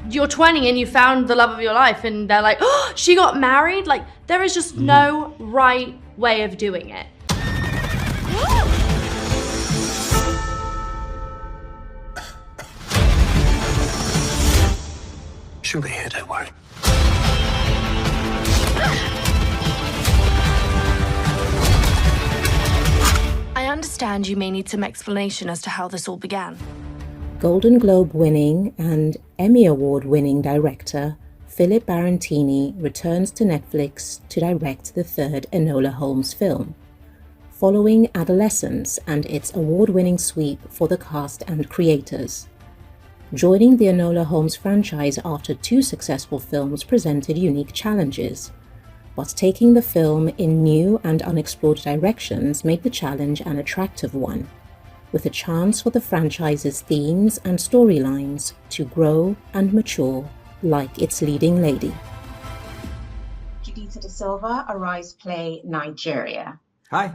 You're 20 and you found the love of your life and they're like, oh, she got married? Like, there is just no right way of doing it. She'll be here, don't worry. I understand you may need some explanation as to how this all began. Golden Globe winning and Emmy Award winning director PHILIP Brantini returns to Netflix to direct the third Enola Holmes film, following Adolescence and its award-winning sweep for the cast and creators. Joining the Enola Holmes franchise after 2 successful films presented unique challenges, but taking the film in new and unexplored directions made the challenge an attractive one, with a chance for the franchise's themes and storylines to grow and mature like its leading lady. Judita De Silva, Arise Play, Nigeria. Hi.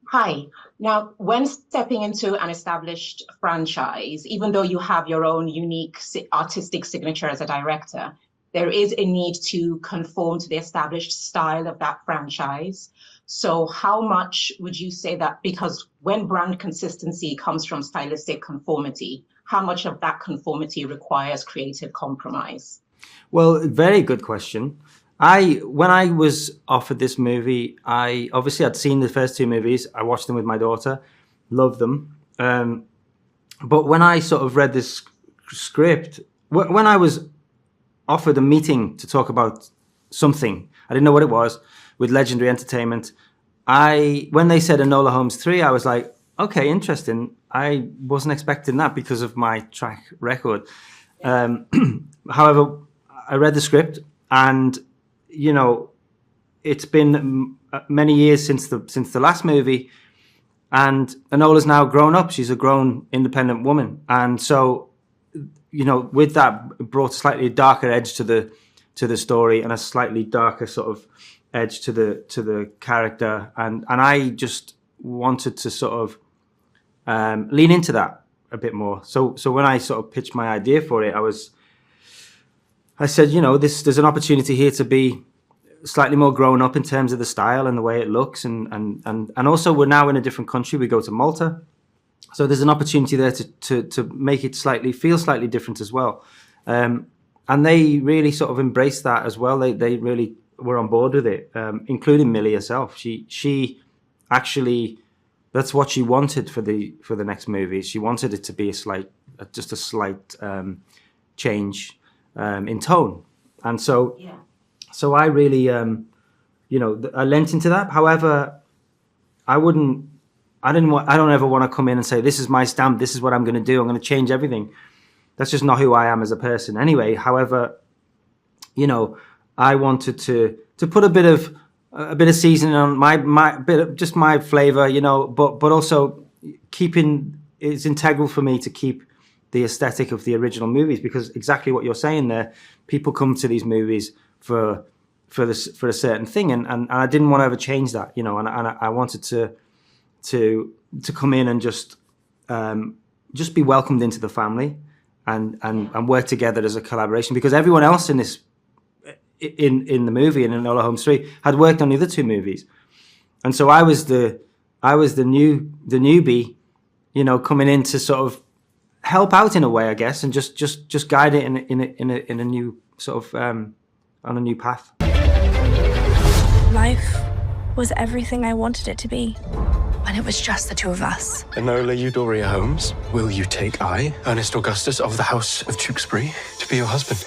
Hi. Now, when stepping into an established franchise, even though you have your own unique artistic signature as a director, there is a need to conform to the established style of that franchise. So how much would you say that, because when brand consistency comes from stylistic conformity, how much of that conformity requires creative compromise? Well, very good question. When I was offered this movie, I'd seen the first 2 movies. I watched them with my daughter, loved them. But when I sort of read this script, when I was offered a meeting to talk about something, I didn't know what it was, with Legendary Entertainment, when they said Enola Holmes 3, I was like, okay, interesting. I wasn't expecting that because of my track record. However, I read the script, and you know, it's been many years since the last movie, and Enola's now grown up. She's a grown, independent woman, and so, you know, with that brought a slightly darker edge to the story and a slightly darker sort of edge to the character, and I just wanted to sort of lean into that a bit more. So when I sort of pitched my idea for it, I said, you know, there's an opportunity here to be slightly more grown up in terms of the style and the way it looks, and also we're now in a different country. We go to Malta, so there's an opportunity there to make it feel slightly different as well. And they really sort of embraced that as well. They really were on board with it, including Millie herself. She actually, that's what she wanted for the next movie. She wanted it to be just a slight change in tone, and so I really, you know, I lent into that. However, I don't ever want to come in and say, this is my stamp, this is what I'm going to do, I'm going to change everything. That's just not who I am as a person anyway. However, you know, I wanted to put a bit of seasoning on my flavor, you know, but also it's integral for me to keep the aesthetic of the original movies, because exactly what you're saying there, people come to these movies for a certain thing, and I didn't want to ever change that, you know, and I wanted to come in and just be welcomed into the family and work together as a collaboration, because everyone else in this in the movie, in Enola Holmes 3, had worked on the other 2 movies, and so I was the newbie, you know, coming in to sort of help out in a way, I guess, and just guide it in a new sort of on a new path. Life was everything I wanted it to be when it was just the 2 of us. Enola Euphoria Holmes, will you take I, Ernest Augustus of the House of Tewkesbury, to be your husband?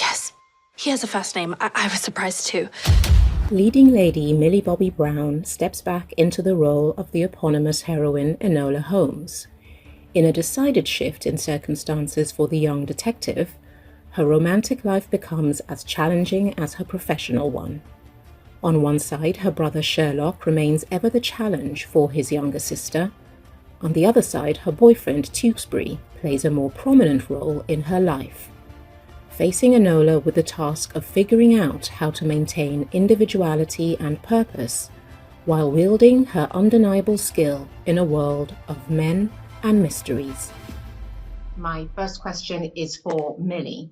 Yes. He has a first name. I was surprised too. Leading lady Millie Bobby Brown steps back into the role of the eponymous heroine Enola Holmes. In a decided shift in circumstances for the young detective, her romantic life becomes as challenging as her professional one. On one side, her brother Sherlock remains ever the challenge for his younger sister. On the other side, her boyfriend Tewkesbury plays a more prominent role in her life. facing Enola with the task of figuring out how to maintain individuality and purpose while wielding her undeniable skill in a world of men and mysteries. My first question is for Millie.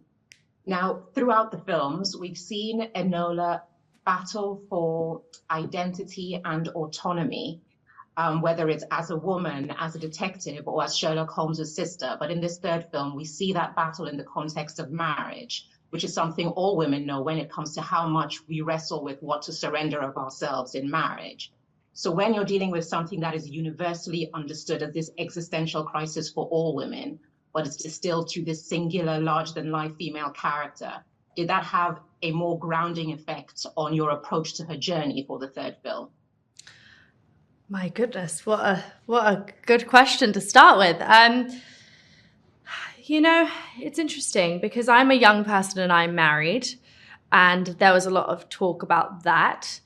Now, throughout the films, we've seen Enola battle for identity and autonomy, whether it's as a woman, as a detective, or as Sherlock Holmes' sister. But in this third film, we see that battle in the context of marriage, which is something all women know when it comes to how much we wrestle with what to surrender of ourselves in marriage. So when you're dealing with something that is universally understood as this existential crisis for all women, but it's distilled to this singular, larger-than-life female character, did that have a more grounding effect on your approach to her journey for the third film? My goodness, what a good question to start with. You know, it's interesting because I'm a young person and I'm married, and there was a lot of talk about that.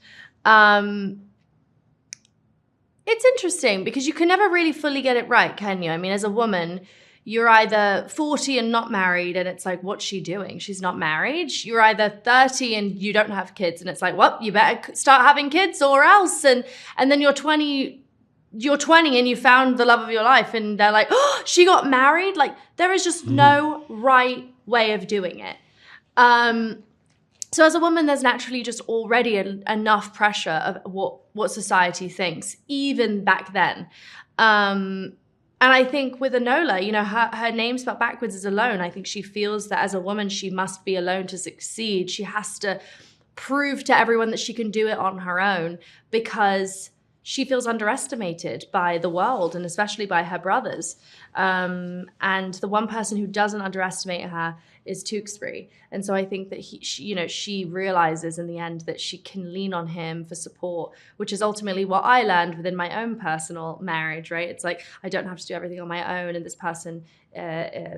It's interesting because you can never really fully get it right, can you? I mean, as a woman, you're either 40 and not married, and it's like, what's she doing? She's not married. You're either 30 and you don't have kids, and it's like, well, you better start having kids or else. And then you're 20 and you found the love of your life, and they're like, oh, she got married. Like, there is just no right way of doing it. So as a woman, there's naturally just already enough pressure of what society thinks, even back then. And I think with Enola, you know, her name spelled backwards is alone. I think she feels that as a woman, she must be alone to succeed. She has to prove to everyone that she can do it on her own because she feels underestimated by the world and especially by her brothers. And the one person who doesn't underestimate her is Tewkesbury. And so I think that she realizes in the end that she can lean on him for support, which is ultimately what I learned within my own personal marriage, right? It's like, I don't have to do everything on my own, and this person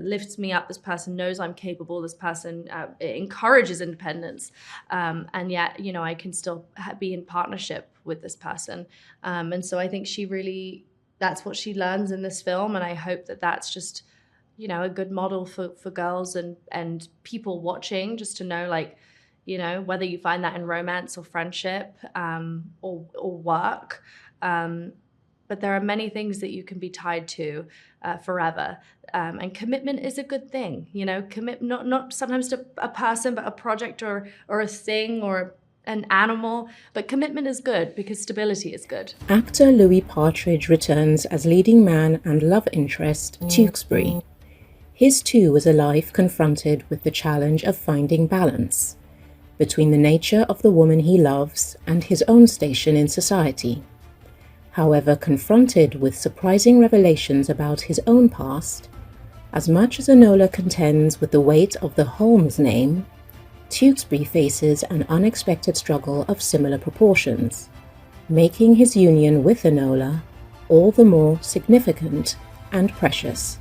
lifts me up, this person knows I'm capable, this person encourages independence, and yet, you know, I can still be in partnership with this person. And so I think that's what she learns in this film, and I hope that that's just, you know, a good model for girls and people watching, just to know, like, you know, whether you find that in romance or friendship or work. But there are many things that you can be tied to forever. And commitment is a good thing, you know, not sometimes to a person, but a project or a thing or an animal. But commitment is good because stability is good. Actor Louis Partridge returns as leading man and love interest Tewkesbury. His too was a life confronted with the challenge of finding balance between the nature of the woman he loves and his own station in society. However, confronted with surprising revelations about his own past, as much as Enola contends with the weight of the Holmes name, Tewkesbury faces an unexpected struggle of similar proportions, making his union with Enola all the more significant and precious.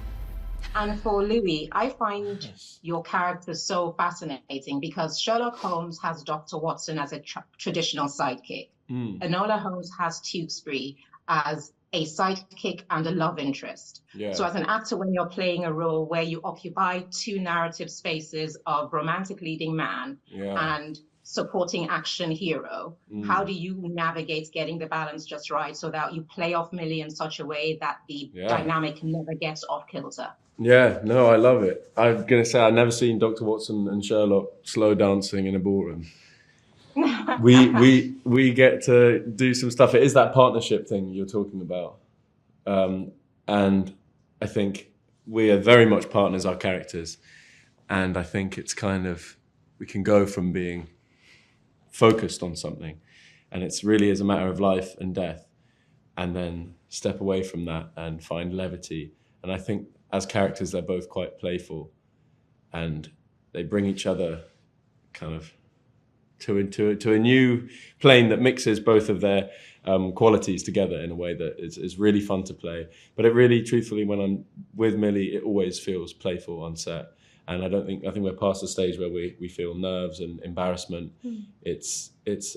And for Louis, I find your character so fascinating because Sherlock Holmes has Dr. Watson as a traditional sidekick. Enola Holmes has Tewkesbury as a sidekick and a love interest. Yeah. So as an actor, when you're playing a role where you occupy two narrative spaces of romantic leading man and supporting action hero, how do you navigate getting the balance just right so that you play off Millie in such a way that the dynamic never gets off kilter? Yeah, no, I love it. I'm going to say I've never seen Dr. Watson and Sherlock slow dancing in a ballroom. We get to do some stuff. It is that partnership thing you're talking about. And I think we are very much partners, our characters. And I think it's kind of, we can go from being focused on something, and it's really is a matter of life and death, and then step away from that and find levity. And I think as characters, they're both quite playful, and they bring each other kind of to a new plane that mixes both of their qualities together in a way that is really fun to play. But it really, truthfully, when I'm with Millie, it always feels playful on set. And I think we're past the stage where we feel nerves and embarrassment. It's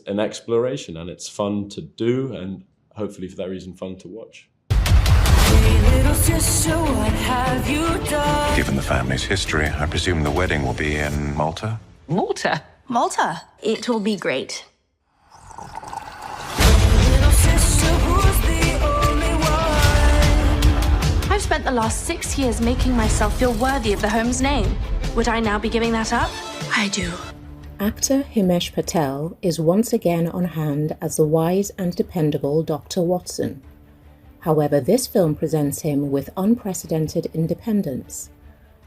an exploration, and it's fun to do, and hopefully for that reason, fun to watch. Little sister, what have you done? Given the family's history, I presume the wedding will be in Malta? Malta? Malta. It will be great. Little sister, who's the only one? I've spent the last 6 years making myself feel worthy of the Holmes name. Would I now be giving that up? I do. Actor Himesh Patel is once again on hand as the wise and dependable Dr. Watson. However, this film presents him with unprecedented independence,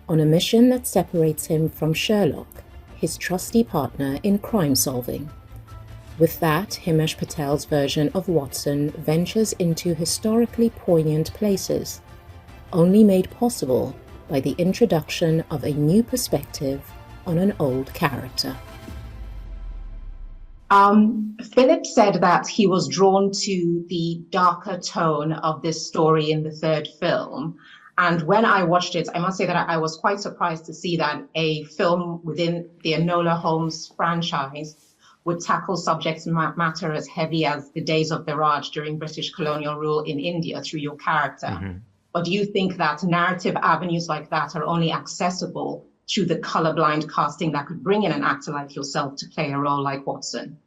on a mission that separates him from Sherlock, his trusty partner in crime solving. With that, Himesh Patel's version of Watson ventures into historically poignant places, only made possible by the introduction of a new perspective on an old character. Philip said that he was drawn to the darker tone of this story in the third film. And when I watched it, I must say that I was quite surprised to see that a film within the Enola Holmes franchise would tackle subject matter as heavy as the days of the Raj during British colonial rule in India through your character. Mm-hmm. Or do you think that narrative avenues like that are only accessible through the colorblind casting that could bring in an actor like yourself to play a role like Watson?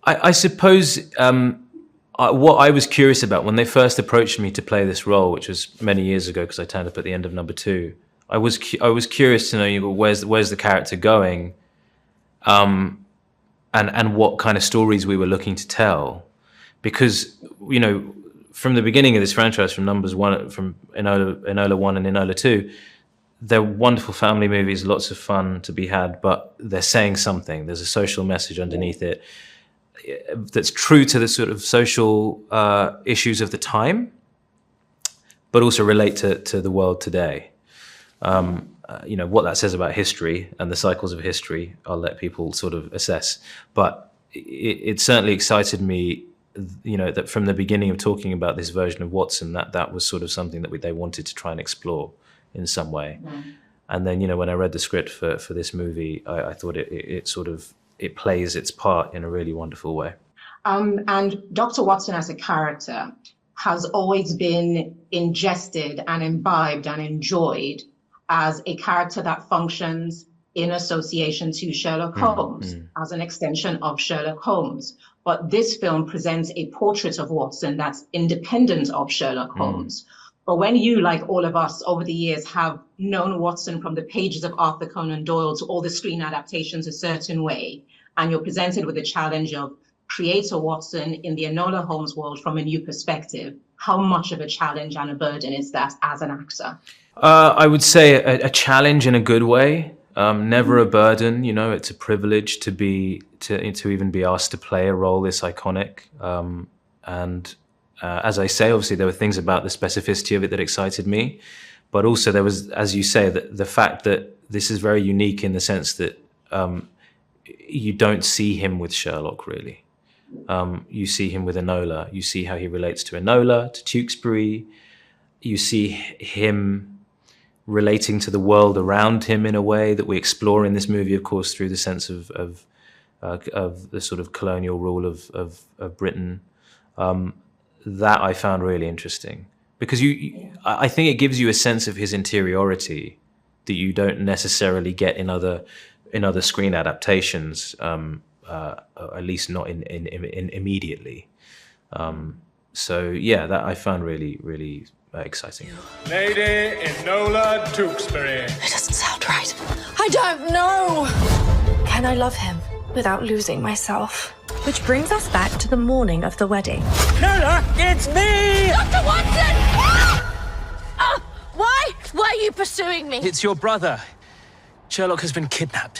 I suppose what I was curious about when they first approached me to play this role, which was many years ago because I turned up at the end of number 2, I was curious to know where's the character going, and what kind of stories we were looking to tell, because from the beginning of this franchise, from numbers 1, from Enola 1 and Enola 2, they're wonderful family movies, lots of fun to be had, but they're saying something. There's a social message underneath it that's true to the sort of social issues of the time, but also relate to the world today. What that says about history and the cycles of history, I'll let people sort of assess. But it certainly excited me, that from the beginning of talking about this version of Watson, that was sort of something that they wanted to try and explore in some way. Mm. And then, when I read the script for this movie, I thought it plays its part in a really wonderful way. And Dr. Watson as a character has always been ingested and imbibed and enjoyed as a character that functions in association to Sherlock Holmes, as an extension of Sherlock Holmes. But this film presents a portrait of Watson that's independent of Sherlock Holmes. But when you, like all of us over the years, have known Watson from the pages of Arthur Conan Doyle to all the screen adaptations a certain way, and you're presented with the challenge of create a Watson in the Enola Holmes world from a new perspective, how much of a challenge and a burden is that as an actor? I would say a challenge in a good way, never a burden. It's a privilege to even be asked to play a role this iconic. As I say, obviously there were things about the specificity of it that excited me, but also there was, as you say, the fact that this is very unique in the sense that you don't see him with Sherlock, really. You see him with Enola. You see how he relates to Enola, to Tewkesbury. You see him relating to the world around him in a way that we explore in this movie, of course, through the sense of the sort of colonial rule of Britain. That I found really interesting, because I think it gives you a sense of his interiority that you don't necessarily get in other screen adaptations, at least not in immediately. So yeah, that I found really, really exciting. Lady Enola Tewkesbury. It doesn't sound right. I don't know. Can I love him without losing myself? Which brings us back to the morning of the wedding. Enola, it's me! Dr. Watson! Why? Why are you pursuing me? It's your brother. Sherlock has been kidnapped.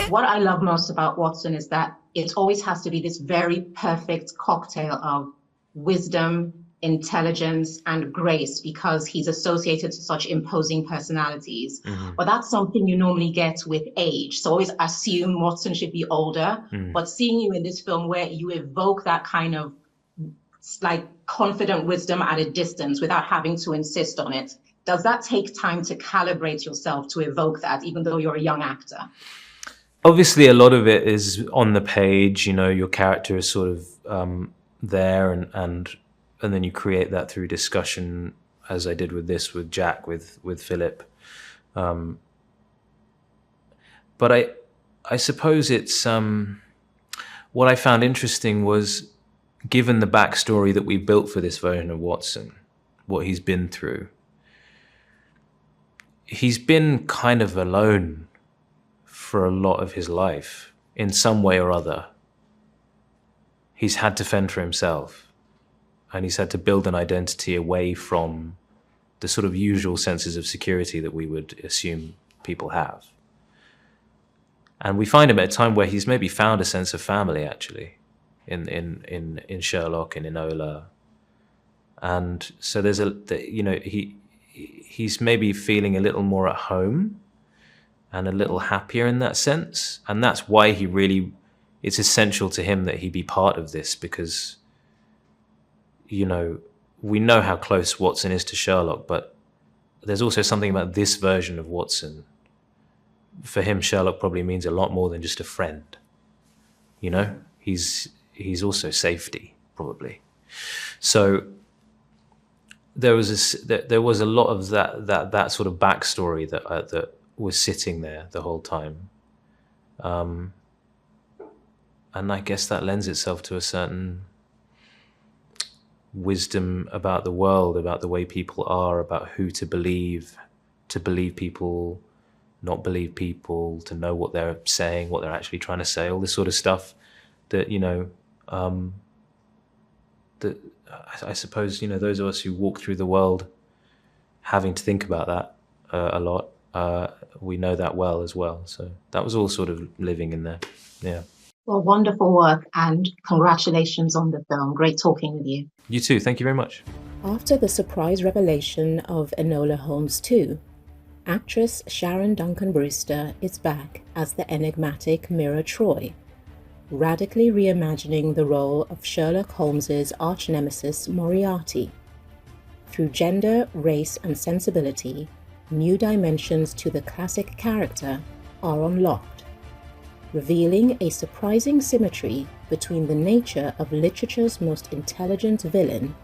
What I love most about Watson is that it always has to be this very perfect cocktail of wisdom, intelligence, and grace, because he's associated to such imposing personalities. Mm-hmm. But that's something you normally get with age. So always assume Watson should be older. Mm. But seeing you in this film where you evoke that kind of like confident wisdom at a distance without having to insist on it, does that take time to calibrate yourself to evoke that, even though you're a young actor? Obviously, a lot of it is on the page. Your character is sort of there, and and then you create that through discussion, as I did with this, with Jack, with Philip. But I suppose it's what I found interesting was, given the backstory that we built for this version of Watson, what he's been through, he's been kind of alone for a lot of his life in some way or other. He's had to fend for himself, and he's had to build an identity away from the sort of usual senses of security that we would assume people have. And we find him at a time where he's maybe found a sense of family, actually, in Sherlock and Enola. And so there's he's maybe feeling a little more at home and a little happier in that sense. And that's why it's essential to him that he be part of this, because, we know how close Watson is to Sherlock, but there's also something about this version of Watson. For him, Sherlock probably means a lot more than just a friend. He's also safety, probably. So there was a lot of that sort of backstory that was sitting there the whole time, and I guess that lends itself to a certain wisdom about the world, about the way people are, about who to believe people, not believe people, to know what they're saying, what they're actually trying to say, all this sort of stuff that, that I suppose, those of us who walk through the world having to think about that a lot, we know that well as well. So that was all sort of living in there. Yeah. Well, wonderful work, and congratulations on the film. Great talking with you. You too. Thank you very much. After the surprise revelation of Enola Holmes 2, actress Sharon Duncan-Brewster is back as the enigmatic Mira Troy, radically reimagining the role of Sherlock Holmes's arch-nemesis Moriarty. Through gender, race, and sensibility, new dimensions to the classic character are unlocked, revealing a surprising symmetry between the nature of literature's most intelligent villain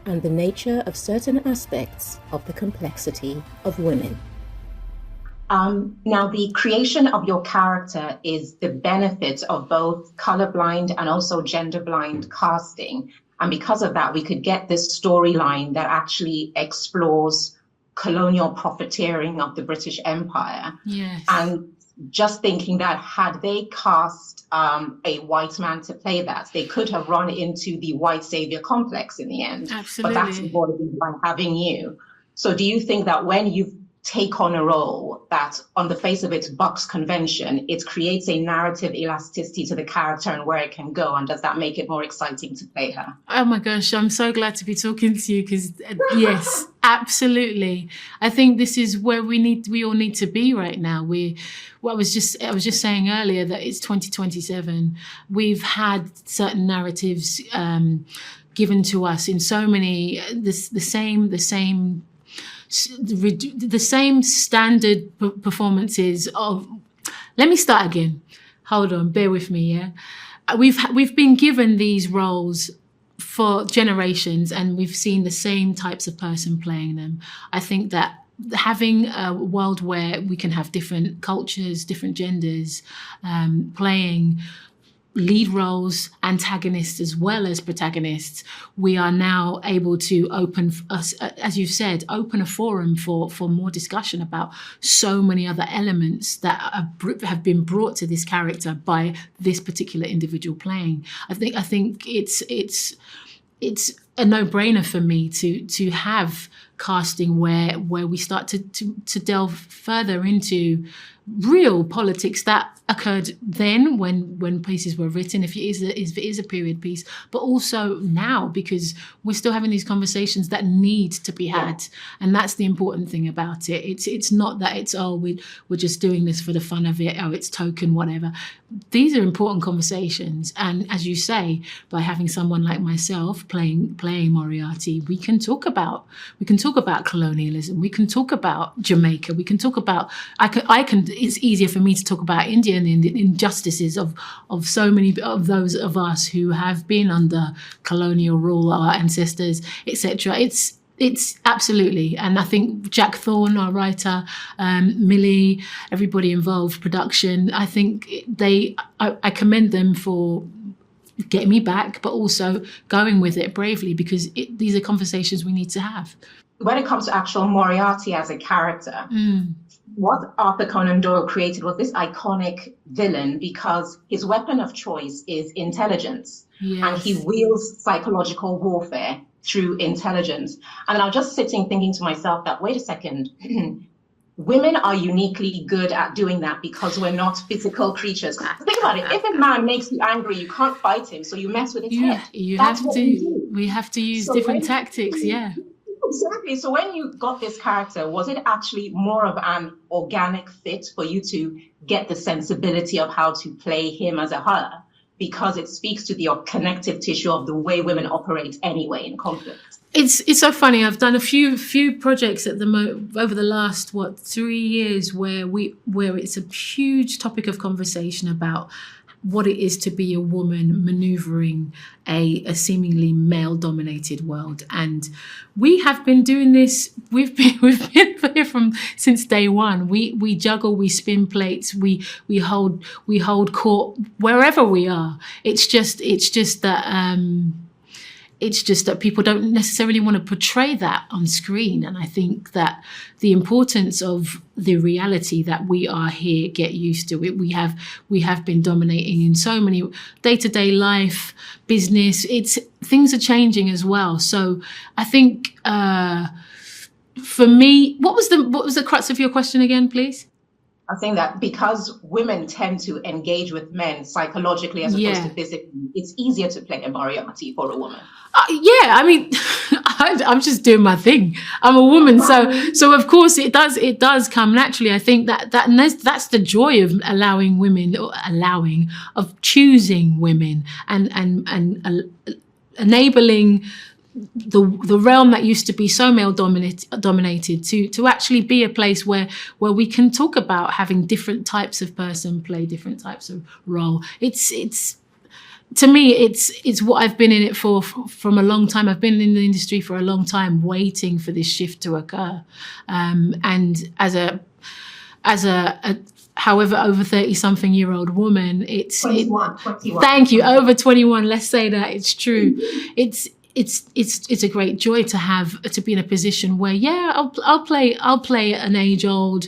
and the nature of certain aspects of the complexity of women. Now, the creation of your character is the benefit of both colorblind and also genderblind casting. And because of that, we could get this storyline that actually explores colonial profiteering of the British Empire. Yes. And just thinking that had they cast a white man to play that, they could have run into the white savior complex in the end. Absolutely. But that's avoided by having you. So do you think that when you take on a role that on the face of it bucks convention, it creates a narrative elasticity to the character and where it can go? And does that make it more exciting to play her? Oh my gosh, I'm so glad to be talking to you, because yes, absolutely. I think this is where we all need to be right now. I was just saying earlier that it's 2027. We've had certain narratives given to us in so many the same standard performances of. Let me start again. Hold on, bear with me. Yeah, we've been given these roles for generations, and we've seen the same types of person playing them. I think that having a world where we can have different cultures, different genders, playing lead roles, antagonists as well as protagonists, we are now able to open us, as you've said, open a forum for more discussion about so many other elements that have been brought to this character by this particular individual playing. I think it's a no-brainer for me to have casting where we start to delve further into real politics that occurred then when pieces were written, if it is a period piece, but also now, because we're still having these conversations that need to be had. And that's the important thing about it. It's not that it's, we're just doing this for the fun of it, it's token, whatever. These are important conversations. And as you say, by having someone like myself playing playing Moriarty, we can talk about colonialism. We can talk about Jamaica. We can talk about it's easier for me to talk about India and the injustices of so many of those of us who have been under colonial rule, our ancestors, etc. It's absolutely, and I think Jack Thorne, our writer, Millie, everybody involved, production, I think I commend them for getting me back, but also going with it bravely, because these are conversations we need to have. When it comes to actual Moriarty as a character, what Arthur Conan Doyle created was this iconic villain because his weapon of choice is intelligence, and he wields psychological warfare through intelligence. And I was just sitting thinking to myself that, wait a second, women are uniquely good at doing that because we're not physical creatures. Think about it. If a man makes you angry, you can't fight him, so you mess with his head. We have to use different tactics, Exactly. So when you got this character, was it actually more of an organic fit for you to get the sensibility of how to play him as a her? Because it speaks to the connective tissue of the way women operate anyway in conflict. It's so funny. I've done a few projects over the last 3 years where it's a huge topic of conversation about what it is to be a woman maneuvering a seemingly male-dominated world, and we have been doing this. We've been here since day one. We juggle, we spin plates, we hold court wherever we are. It's just that people don't necessarily want to portray that on screen. And I think that the importance of the reality that we are here, get used to it. We have been dominating in so many day-to-day life, business. Things are changing as well. So I think for me, what was the crux of your question again, please? I think that because women tend to engage with men psychologically as opposed to physically, it's easier to play a Moriarty for a woman. I mean, I'm just doing my thing. I'm a woman, so of course it does come naturally. I think that's the joy of of choosing women and enabling the realm that used to be so male dominated to actually be a place where we can talk about having different types of person play different types of role. It's to me, it's what I've been in it for from a long time. I've been in the industry for a long time, waiting for this shift to occur. And as a however over 30-something-year-old woman, 21. Thank you, over 21. Let's say that it's true. It's a great joy to be in a position where I'll play an age-old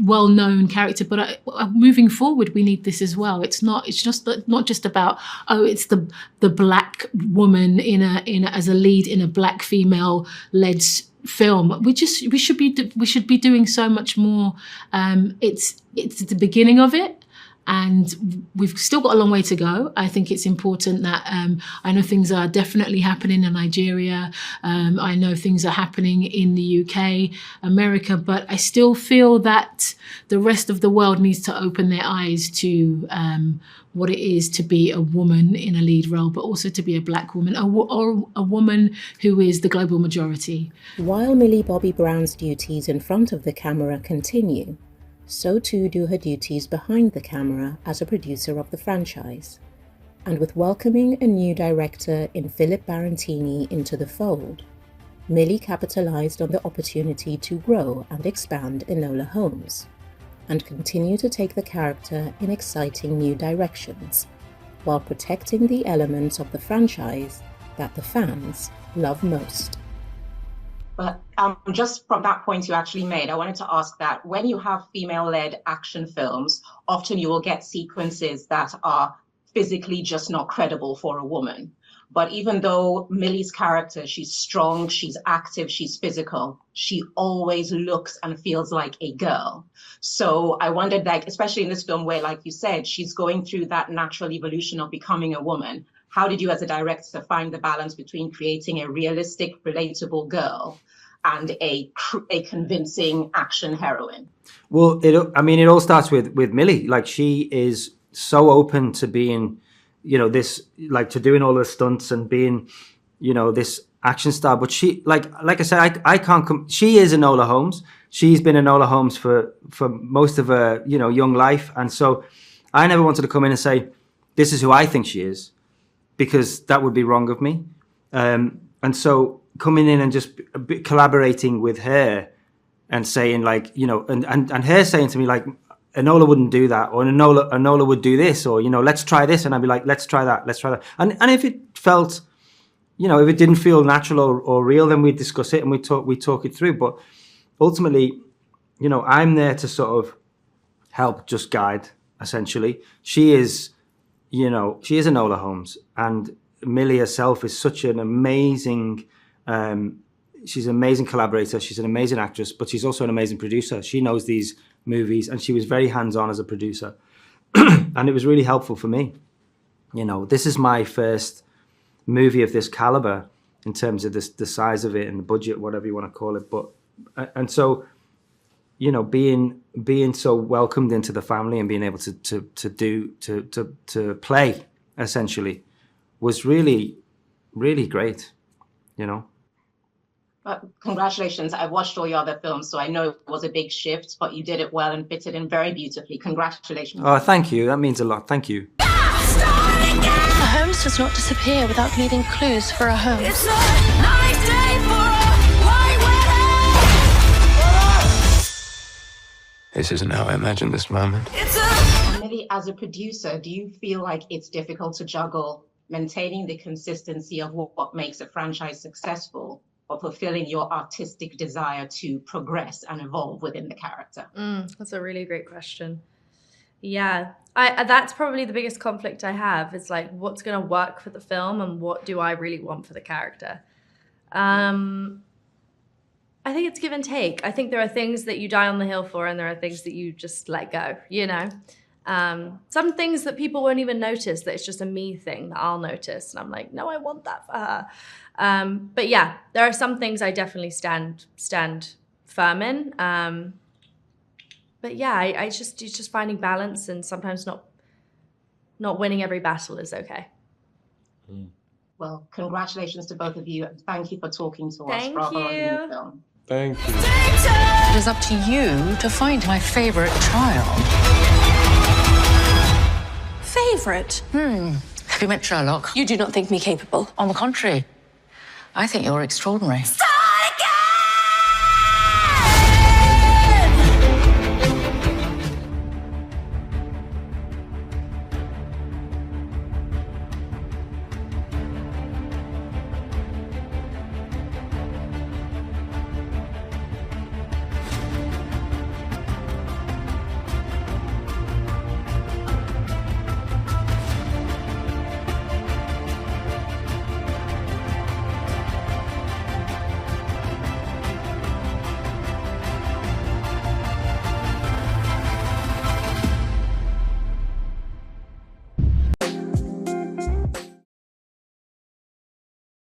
well-known character, but moving forward we need this as well. It's not just about it's the black woman as a lead in a black female-led film. We should be doing so much more. It's the beginning of it. And we've still got a long way to go. I think it's important that I know things are definitely happening in Nigeria. I know things are happening in the UK, America, but I still feel that the rest of the world needs to open their eyes to what it is to be a woman in a lead role, but also to be a black woman or a woman who is the global majority. While Millie Bobby Brown's duties in front of the camera continue, so too do her duties behind the camera as a producer of the franchise. And with welcoming a new director in PHILIP BRANTINI into the fold, Millie capitalized on the opportunity to grow and expand Enola Holmes, and continue to take the character in exciting new directions, while protecting the elements of the franchise that the fans love most. But just from that point you actually made, I wanted to ask that when you have female-led action films, often you will get sequences that are physically just not credible for a woman. But even though Millie's character, she's strong, she's active, she's physical, she always looks and feels like a girl. So I wondered, especially in this film where, like you said, she's going through that natural evolution of becoming a woman. How did you as a director find the balance between creating a realistic, relatable girl and a convincing action heroine? Well, it all starts with Millie. Like, she is so open to being, to doing all the stunts and being, this action star. But she, like I said, I can't. She is Enola Holmes. She's been Enola Holmes for most of her young life, and so I never wanted to come in and say this is who I think she is, because that would be wrong of me. And so coming in and just collaborating with her and saying like, and her saying to me like, Enola wouldn't do that, or Enola would do this, or, let's try this. And I'd be like, let's try that. And if it felt, if it didn't feel natural or real, then we'd discuss it and we talk it through. But ultimately, I'm there to sort of help, just guide, essentially. She is Enola Holmes, and Millie herself is such an amazing, she's an amazing collaborator. She's an amazing actress, but she's also an amazing producer. She knows these movies, and she was very hands-on as a producer. And it was really helpful for me. This is my first movie of this caliber in terms of the size of it and the budget, whatever you want to call it. But, and so, being so welcomed into the family and being able to play, essentially, was really, really great, Congratulations. I've watched all your other films, so I know it was a big shift, but you did it well and fit it in very beautifully. Congratulations. Oh, thank you. That means a lot. Thank you. A Holmes does not disappear without leaving clues for a Holmes. It's a nice day for a white wedding. This isn't how I imagined this moment. Millie, as a producer, do you feel like it's difficult to juggle maintaining the consistency of what makes a franchise successful, or fulfilling your artistic desire to progress and evolve within the character? That's a really great question. Yeah, that's probably the biggest conflict I have. Is like, what's going to work for the film and what do I really want for the character? I think it's give and take. I think there are things that you die on the hill for, and there are things that you just let go, Some things that people won't even notice, that it's just a me thing that I'll notice. And I'm like, no, I want that for her. But yeah, there are some things I definitely stand firm in. But yeah, it's just finding balance, and sometimes not winning every battle is okay. Well, congratulations to both of you. Thank you for talking to us. Thank Bravo on the you. new film. Thank you. It is up to you to find my favorite child. Favorite? Have you met Sherlock? You do not think me capable. On the contrary, I think you're extraordinary.